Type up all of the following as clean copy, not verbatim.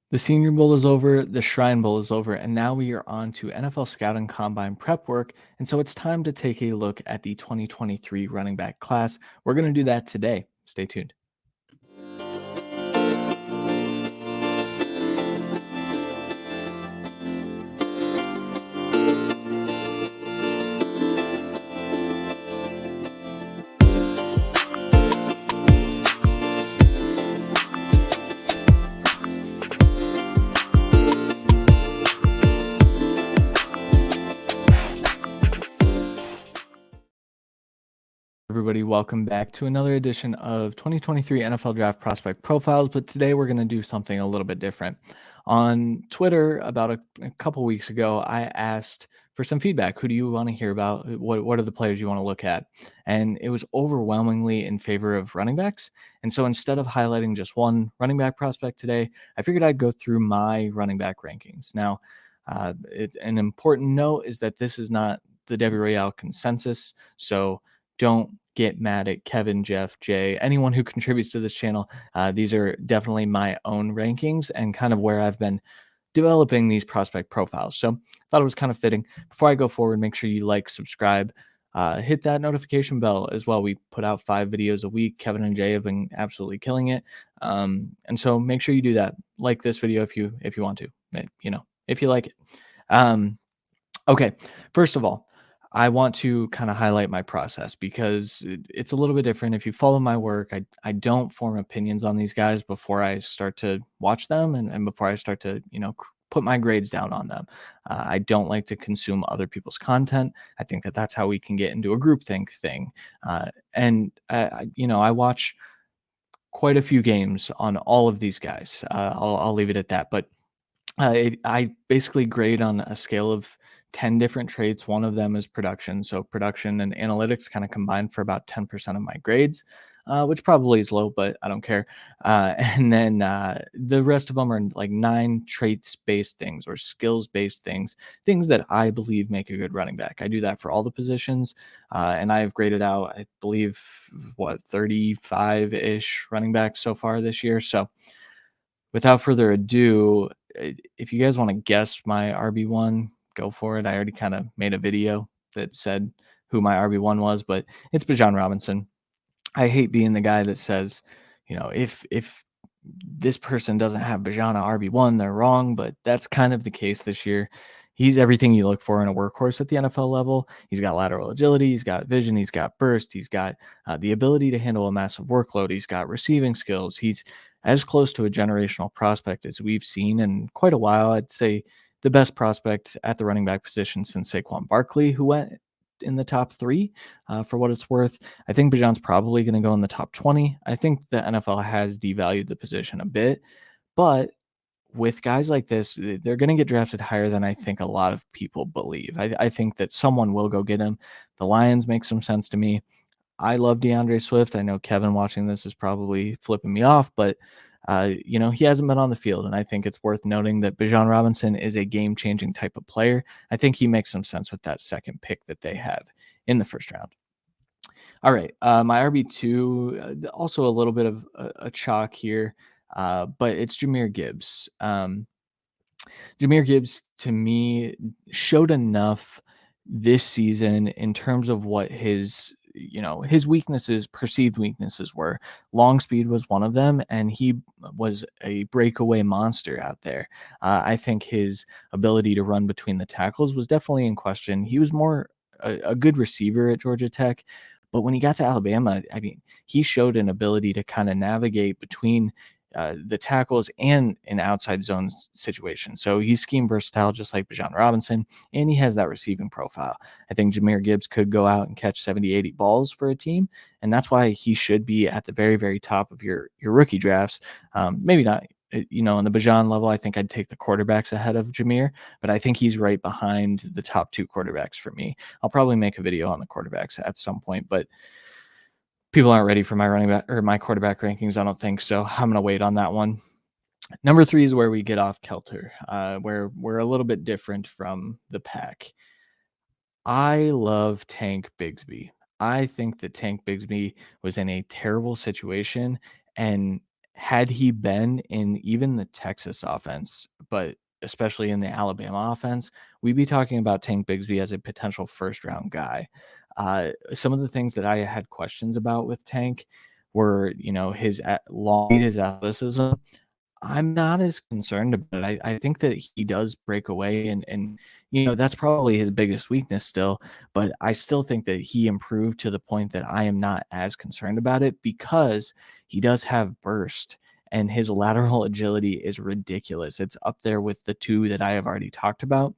The Senior Bowl is over, the Shrine Bowl is over, and now we are on to NFL Scouting Combine prep work. And so it's time to take a look at the 2023 running back class. We're going to do that today. Stay tuned. Everybody, welcome back to another edition of 2023 NFL Draft Prospect Profiles. But today we're going to do something a little bit different. On Twitter, about a couple weeks ago, I asked for some feedback. Who do you want to hear about? What are the players you want to look at? And it was overwhelmingly in favor of running backs. And so instead of highlighting just one running back prospect today, I figured I'd go through my running back rankings. Now, an important note is that this is not the Debbie Royale consensus. So don't get mad at Kevin, Jeff, Jay, anyone who contributes to this channel. These are definitely my own rankings and kind of where I've been developing these prospect profiles. So I thought it was kind of fitting. Before I go forward, make sure you like, subscribe, hit that notification bell as well. We put out 5 videos a week. Kevin and Jay have been absolutely killing it. And so make sure you do that. Like this video if you want to, if you like it. Okay, first of all, I want to kind of highlight my process because it's a little bit different. If you follow my work, I don't form opinions on these guys before I start to watch them and before I start to, put my grades down on them. I don't like to consume other people's content. I think that that's how we can get into a groupthink thing. I watch quite a few games on all of these guys. I'll leave it at that. But I basically grade on a scale of 10 different traits. One of them is production. So production and analytics kind of combined for about 10% of my grades, which probably is low, but I don't care. And then the rest of them are like 9 traits based things or skills based things that I believe make a good running back. I do that for all the positions. And I have graded out, I believe, 35 ish running backs so far this year. So without further ado, if you guys want to guess my RB1, go for it. I already kind of made a video that said who my RB1 was, but it's Bijan Robinson. I hate being the guy that says, if this person doesn't have Bijan at RB1, they're wrong, but that's kind of the case this year. He's everything you look for in a workhorse at the NFL level. He's got lateral agility, he's got vision, he's got burst, he's got the ability to handle a massive workload, he's got receiving skills. He's as close to a generational prospect as we've seen in quite a while. I'd say the best prospect at the running back position since Saquon Barkley, who went in the top 3 for what it's worth. I think Bijan's probably going to go in the top 20. I think the NFL has devalued the position a bit, but with guys like this, they're going to get drafted higher than I think a lot of people believe. I think that someone will go get him. The Lions make some sense to me. I love DeAndre Swift. I know Kevin watching this is probably flipping me off, but he hasn't been on the field, and I think it's worth noting that Bijan Robinson is a game-changing type of player. I think he makes some sense with that second pick that they have in the first round. All right, my RB2, also a little bit of a chalk here, but it's Jahmyr Gibbs. Jahmyr Gibbs, to me, showed enough this season in terms of what his weaknesses, perceived weaknesses were. Long speed was one of them, and he was a breakaway monster out there. I think his ability to run between the tackles was definitely in question. He was more a good receiver at Georgia Tech, but when he got to Alabama, I mean, he showed an ability to kind of navigate between the tackles and an outside zone situation. So he's scheme versatile, just like Bijan Robinson, and he has that receiving profile. I think Jahmyr Gibbs could go out and catch 70, 80 balls for a team, and that's why he should be at the very, very top of your rookie drafts. Maybe not, on the Bijan level, I think I'd take the quarterbacks ahead of Jahmyr, but I think he's right behind the top 2 quarterbacks for me. I'll probably make a video on the quarterbacks at some point, but people aren't ready for my running back or my quarterback rankings. I don't think so. I'm going to wait on that one. Number 3 is where we get off kilter, where we're a little bit different from the pack. I love Tank Bigsby. I think that Tank Bigsby was in a terrible situation and had he been in even the Texas offense, but especially in the Alabama offense, we'd be talking about Tank Bigsby as a potential first round guy. Some of the things that I had questions about with Tank were, his long, his athleticism. I'm not as concerned about it. I think that he does break away and that's probably his biggest weakness still, but I still think that he improved to the point that I am not as concerned about it because he does have burst and his lateral agility is ridiculous. It's up there with the two that I have already talked about.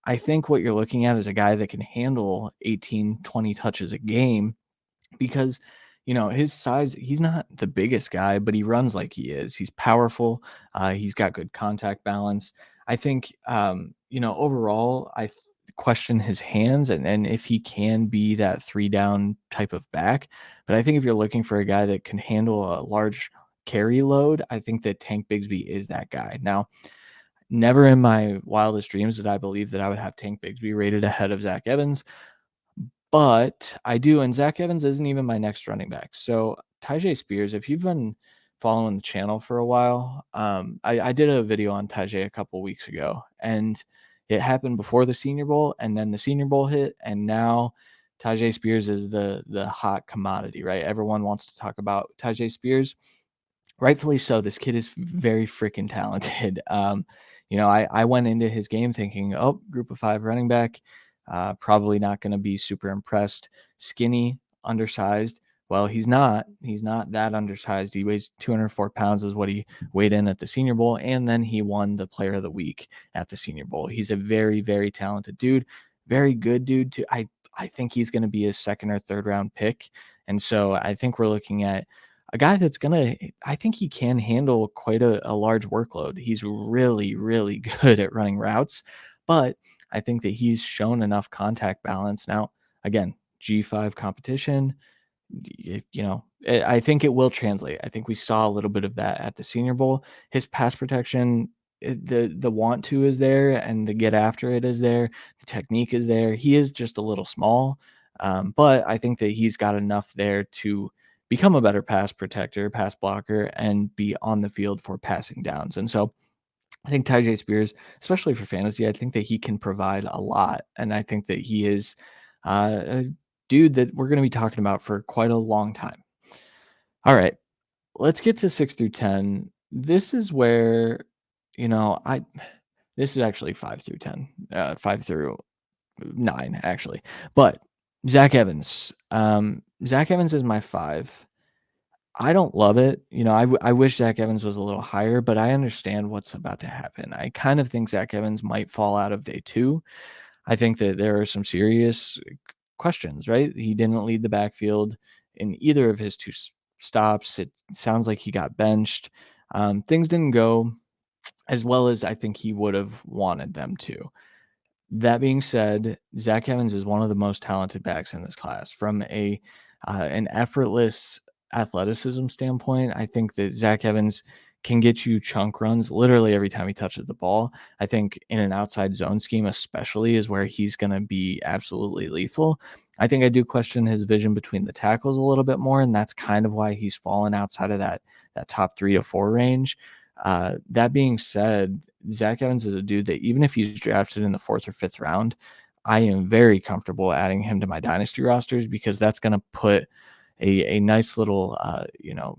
I think what you're looking at is a guy that can handle 18, 20 touches a game because his size, he's not the biggest guy, but he runs like he is. He's powerful. He's got good contact balance. I think overall question his hands and if he can be that 3 down type of back. But I think if you're looking for a guy that can handle a large carry load, I think that Tank Bigsby is that guy. Now, never in my wildest dreams did I believe that I would have Tank Bigsby rated ahead of Zach Evans, but I do, and Zach Evans isn't even my next running back. So Tyjae Spears, if you've been following the channel for a while, I did a video on Tyjae a couple weeks ago, and it happened before the Senior Bowl, and then the Senior Bowl hit, and now Tyjae Spears is the hot commodity, right? Everyone wants to talk about Tyjae Spears. Rightfully so. This kid is very freaking talented. I went into his game thinking, oh, group of 5 running back, probably not going to be super impressed. Skinny, undersized. Well, he's not. He's not that undersized. He weighs 204 pounds is what he weighed in at the Senior Bowl, and then he won the Player of the Week at the Senior Bowl. He's a very, very talented dude. Very good dude, too. I think he's going to be a second or third round pick. And so I think we're looking at a guy that's I think he can handle quite a large workload. He's really, really good at running routes, but I think that he's shown enough contact balance. Now, again, G5 competition, I think it will translate. I think we saw a little bit of that at the Senior Bowl. His pass protection, the want to is there, and the get after it is there. The technique is there. He is just a little small, but I think that he's got enough there to become a better pass protector, pass blocker, and be on the field for passing downs. And so I think Tyjae Spears, especially for fantasy, I think that he can provide a lot. And I think that he is a dude that we're going to be talking about for quite a long time. All right, let's get to 6 through 10. This is where, this is actually 5 through 10, 5 through 9, actually. But Zach Evans. Zach Evans is my 5. I don't love it. I wish Zach Evans was a little higher, but I understand what's about to happen. I kind of think Zach Evans might fall out of day 2. I think that there are some serious questions, right? He didn't lead the backfield in either of his 2 stops. It sounds like he got benched. Things didn't go as well as I think he would have wanted them to. That being said, Zach Evans is one of the most talented backs in this class. From an effortless athleticism standpoint, I think that Zach Evans can get you chunk runs literally every time he touches the ball. I think in an outside zone scheme, especially, is where he's going to be absolutely lethal. I think I do question his vision between the tackles a little bit more, and that's kind of why he's fallen outside of that top 3 to 4 range. That being said, Zach Evans is a dude that even if he's drafted in the 4th or 5th round, I am very comfortable adding him to my dynasty rosters because that's going to put a nice little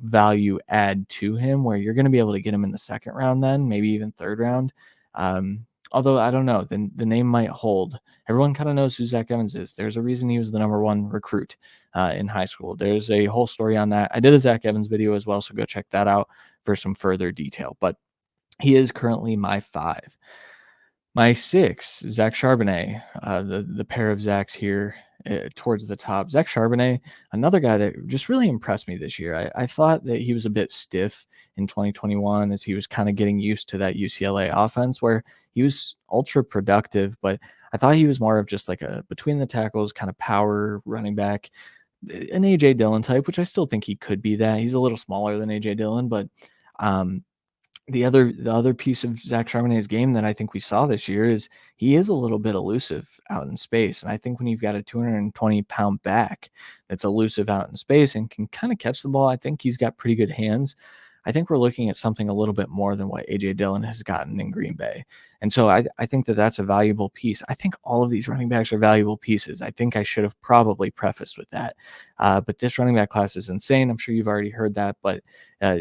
value add to him where you're going to be able to get him in the 2nd round, then maybe even 3rd round. Although I don't know, the name might hold. Everyone kind of knows who Zach Evans is. There's a reason he was the number 1 recruit in high school. There's a whole story on that. I did a Zach Evans video as well, so go check that out for some further detail. But he is currently my 5. My 6, Zach Charbonnet, the pair of Zachs here towards the top. Zach Charbonnet, another guy that just really impressed me this year. I thought that he was a bit stiff in 2021 as he was kind of getting used to that UCLA offense where he was ultra productive, but I thought he was more of just like a between the tackles kind of power running back, an AJ Dillon type, which I still think he could be that. He's a little smaller than AJ Dillon, but the other piece of Zach Charbonnet's game that I think we saw this year is he is a little bit elusive out in space. And I think when you've got a 220-pound back that's elusive out in space and can kind of catch the ball, I think he's got pretty good hands. I think we're looking at something a little bit more than what AJ Dillon has gotten in Green Bay. And so I think that that's a valuable piece. I think all of these running backs are valuable pieces. I think I should have probably prefaced with that. But this running back class is insane. I'm sure you've already heard that, but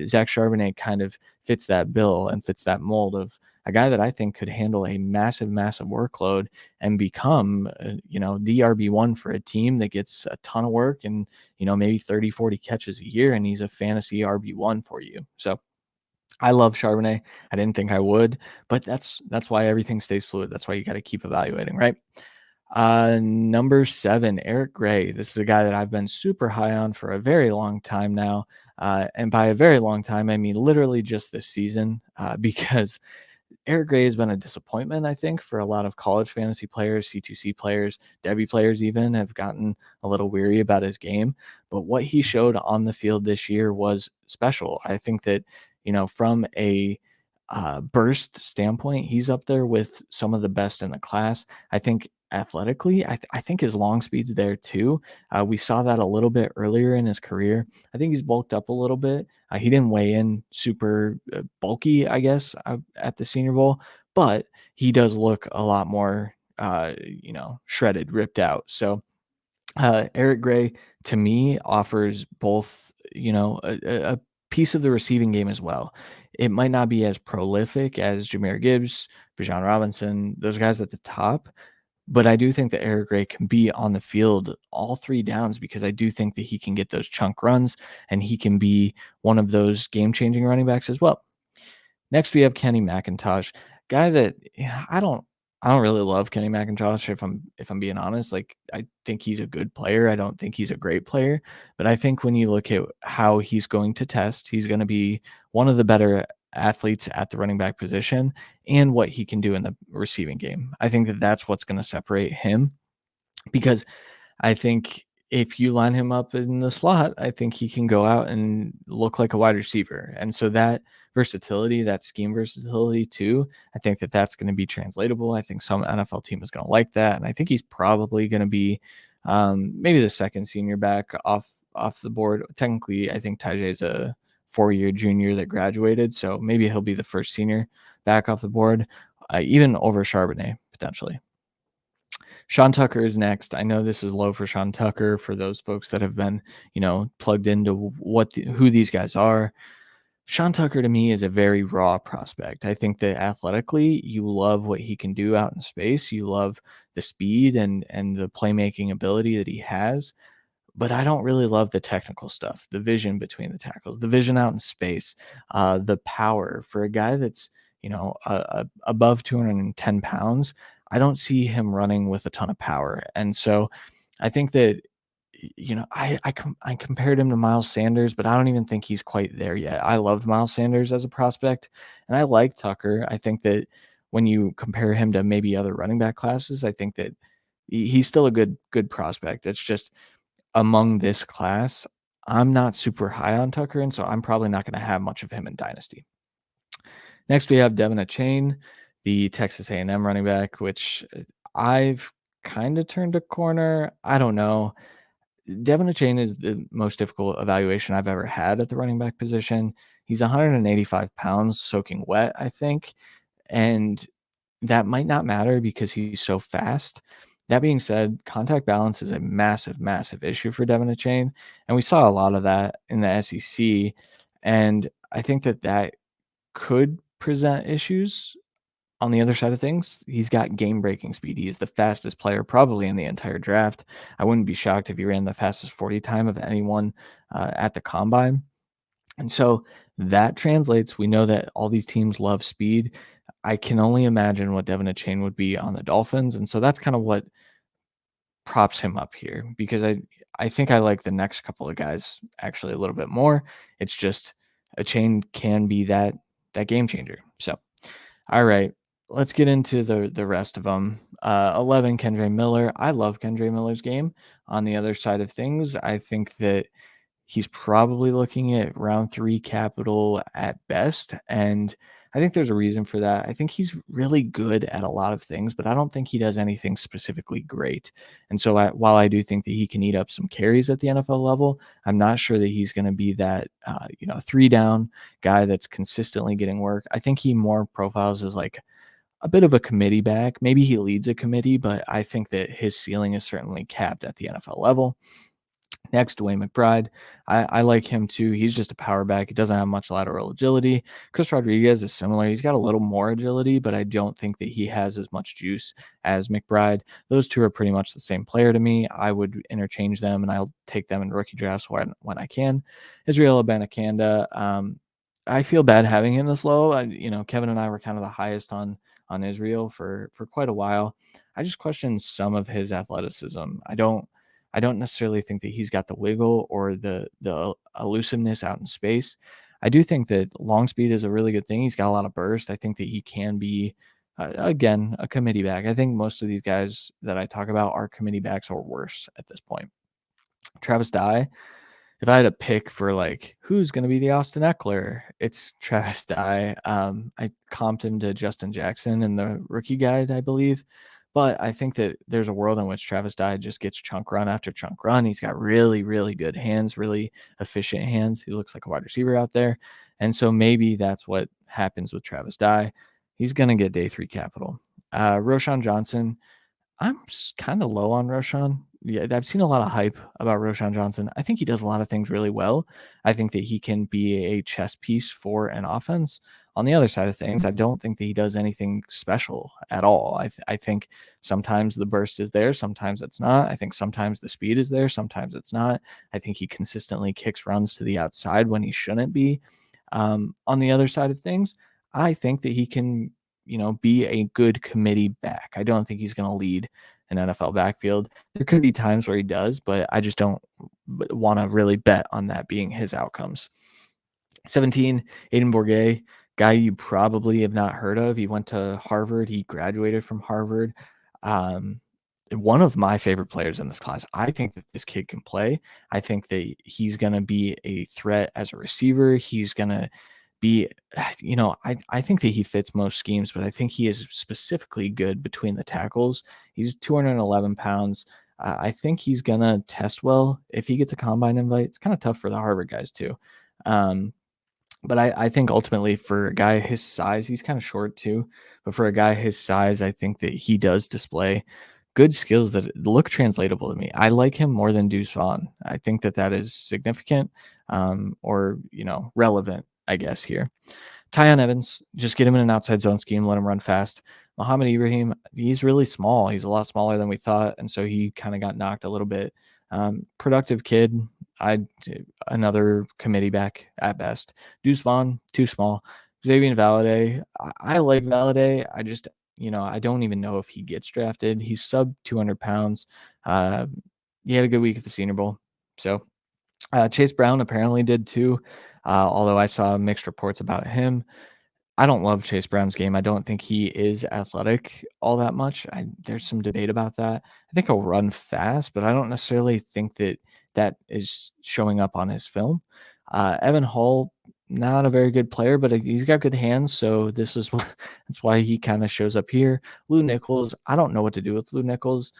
Zach Charbonnet kind of fits that bill and fits that mold of a guy that I think could handle a massive, massive workload and become, the RB1 for a team that gets a ton of work and, maybe 30, 40 catches a year. And he's a fantasy RB1 for you. So I love Charbonnet. I didn't think I would, but that's why everything stays fluid. That's why you got to keep evaluating, right? Number 7, Eric Gray. This is a guy that I've been super high on for a very long time now. And by a very long time, I mean literally just this season, because Eric Gray has been a disappointment, I think, for a lot of college fantasy players, C2C players, Devy players even have gotten a little weary about his game. But what he showed on the field this year was special. I think that, from a burst standpoint, he's up there with some of the best in the class. I think athletically, I think his long speed's there too. We saw that a little bit earlier in his career. I think he's bulked up a little bit. He didn't weigh in super bulky, I guess, at the Senior Bowl, but he does look a lot more, shredded, ripped out. So Eric Gray to me offers both, a piece of the receiving game as well. It might not be as prolific as Jahmyr Gibbs, Bijan Robinson, those guys at the top, but I do think that Eric Gray can be on the field all 3 downs because I do think that he can get those chunk runs and he can be one of those game-changing running backs as well. Next, we have Kenny McIntosh, guy that I don't really love Kenny McIntosh if I'm being honest. Like I think he's a good player. I don't think he's a great player, but I think when you look at how he's going to test, he's going to be one of the better athletes at the running back position and what he can do in the receiving game. I think that that's what's going to separate him because I think if you line him up in the slot, I think he can go out and look like a wide receiver. And so that versatility, that scheme versatility too, I think that that's going to be translatable. I think some NFL team is going to like that. And I think he's probably going to be maybe the second senior back off the board. Technically, I think Tajay's a 4-year junior that graduated. So maybe he'll be the first senior back off the board, even over Charbonnet potentially. Sean Tucker is next. I know this is low for Sean Tucker for those folks that have been, plugged into who these guys are. Sean Tucker to me is a very raw prospect. I think that athletically, you love what he can do out in space. You love the speed and the playmaking ability that he has. But I don't really love the technical stuff, the vision between the tackles, the vision out in space, the power for a guy that's, above 210 pounds. I don't see him running with a ton of power. And so I think that, I compared him to Miles Sanders, but I don't even think he's quite there yet. I loved Miles Sanders as a prospect, and I like Tucker. I think that when you compare him to maybe other running back classes, I think that he's still a good prospect. It's just among this class, I'm not super high on Tucker, and so I'm probably not going to have much of him in Dynasty. Next, we have Devin Achane, the Texas A&M running back, which I've kind of turned a corner. I don't know. Devin Achane is the most difficult evaluation I've ever had at the running back position. He's 185 pounds, soaking wet, I think, and that might not matter because he's so fast. That being said, contact balance is a massive, massive issue for Devin Achane, and we saw a lot of that in the SEC. And I think that could present issues. On the other side of things, he's got game-breaking speed. He is the fastest player probably in the entire draft. I wouldn't be shocked if he ran the fastest 40 time of anyone at the combine. And so that translates. We know that all these teams love speed. I can only imagine what Devin Achane would be on the Dolphins. And so that's kind of what props him up here because I think I like the next couple of guys actually a little bit more. It's just Achane can be that game changer. So, all right, let's get into the rest of them. 11, Kendre Miller. I love Kendre Miller's game. On the other side of things, I think that he's probably looking at round 3 capital at best. And I think there's a reason for that. I think he's really good at a lot of things, but I don't think he does anything specifically great. And so while I do think that he can eat up some carries at the NFL level, I'm not sure that he's going to be that, 3 down guy that's consistently getting work. I think he more profiles as like a bit of a committee back. Maybe he leads a committee, but I think that his ceiling is certainly capped at the NFL level. Next, Dwayne McBride. I like him too. He's just a power back. He doesn't have much lateral agility. Chris Rodriguez is similar. He's got a little more agility, but I don't think that he has as much juice as McBride. Those two are pretty much the same player to me. I would interchange them, and I'll take them in rookie drafts when I can. Israel Abanikanda. I feel bad having him this low. Kevin and I were kind of the highest on Israel for quite a while. I just question some of his athleticism. I don't necessarily think that he's got the wiggle or the elusiveness out in space. I do think that long speed is a really good thing. He's got a lot of burst. I think that he can be, again, a committee back. I think most of these guys that I talk about are committee backs or worse at this point. Travis Dye, if I had to pick for like who's going to be the Austin Eckler, it's Travis Dye. I comped him to Justin Jackson in the rookie guide, I believe. But I think that there's a world in which Travis Dye just gets chunk run after chunk run. He's got really, really good hands, really efficient hands. He looks like a wide receiver out there. And so maybe that's what happens with Travis Dye. He's going to get day 3 capital. Roshan Johnson, I'm kind of low on Roshan. Yeah, I've seen a lot of hype about Roshan Johnson. I think he does a lot of things really well. I think that he can be a chess piece for an offense. On the other side of things, I don't think that he does anything special at all. I think sometimes the burst is there, sometimes it's not. I think sometimes the speed is there, sometimes it's not. I think he consistently kicks runs to the outside when he shouldn't be. On the other side of things, I think that he can be a good committee back. I don't think he's going to lead an NFL backfield. There could be times where he does, but I just don't want to really bet on that being his outcomes. 17, Aiden Bourget, guy you probably have not heard of. He went to Harvard. He graduated from Harvard. Um, One of my favorite players in this class. I think that this kid can play. I think that he's going to be a threat as a receiver. He's going to be, I think that he fits most schemes, but I think he is specifically good between the tackles. He's 211 pounds. I think he's going to test well. If he gets a combine invite, it's kind of tough for the Harvard guys too. But I think ultimately for a guy his size, he's kind of short too. But for a guy his size, I think that he does display good skills that look translatable to me. I like him more than Deuce Vaughn. I think that is significant, or relevant, I guess here. Tyon Evans, just get him in an outside zone scheme, let him run fast. Mohamed Ibrahim, he's really small. He's a lot smaller than we thought, and so he kind of got knocked a little bit. Productive kid. Another committee back at best. Deuce Vaughn, too small. Xavier Valade, I like Valade. I just, I don't even know if he gets drafted. He's sub 200 pounds. He had a good week at the Senior Bowl. So Chase Brown apparently did too, although I saw mixed reports about him. I don't love Chase Brown's game. I don't think he is athletic all that much. There's some debate about that. I think he'll run fast, but I don't necessarily think that is showing up on his film. Evan Hall, not a very good player, but he's got good hands, so that's why he kind of shows up here. Lou Nichols, I don't know what to do with Lou Nichols.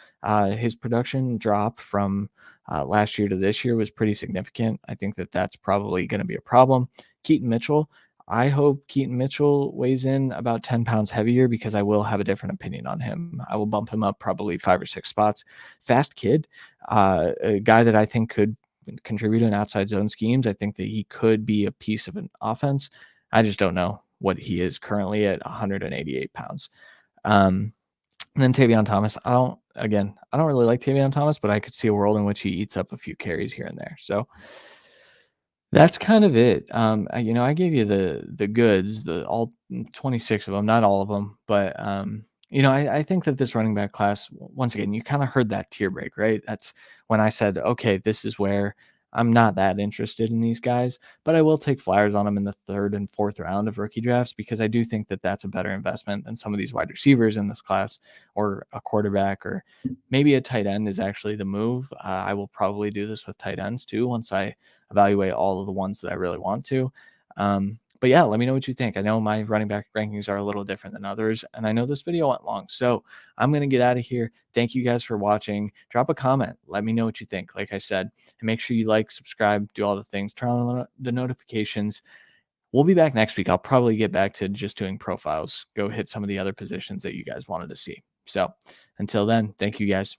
His production drop from last year to this year was pretty significant. I think that's probably going to be a problem. Keaton Mitchell, I hope Keaton Mitchell weighs in about 10 pounds heavier because I will have a different opinion on him. I will bump him up probably 5 or 6 spots. Fast kid, a guy that I think could contribute in outside zone schemes. I think that he could be a piece of an offense. I just don't know what he is currently at 188 pounds. And then Tavion Thomas, I don't really like Tavion Thomas, but I could see a world in which he eats up a few carries here and there. So that's kind of it. I gave you the goods, all 26 of them, not all of them, but I think that this running back class, once again, you kind of heard that tier break, right? That's when I said, okay, this is where I'm not that interested in these guys, but I will take flyers on them in the 3rd and 4th round of rookie drafts because I do think that that's a better investment than some of these wide receivers in this class or a quarterback or maybe a tight end is actually the move. I will probably do this with tight ends too once I evaluate all of the ones that I really want to. But yeah, let me know what you think. I know my running back rankings are a little different than others, and I know this video went long. So I'm going to get out of here. Thank you guys for watching. Drop a comment. Let me know what you think. Like I said, and make sure you like, subscribe, do all the things, turn on the notifications. We'll be back next week. I'll probably get back to just doing profiles, go hit some of the other positions that you guys wanted to see. So until then, thank you guys.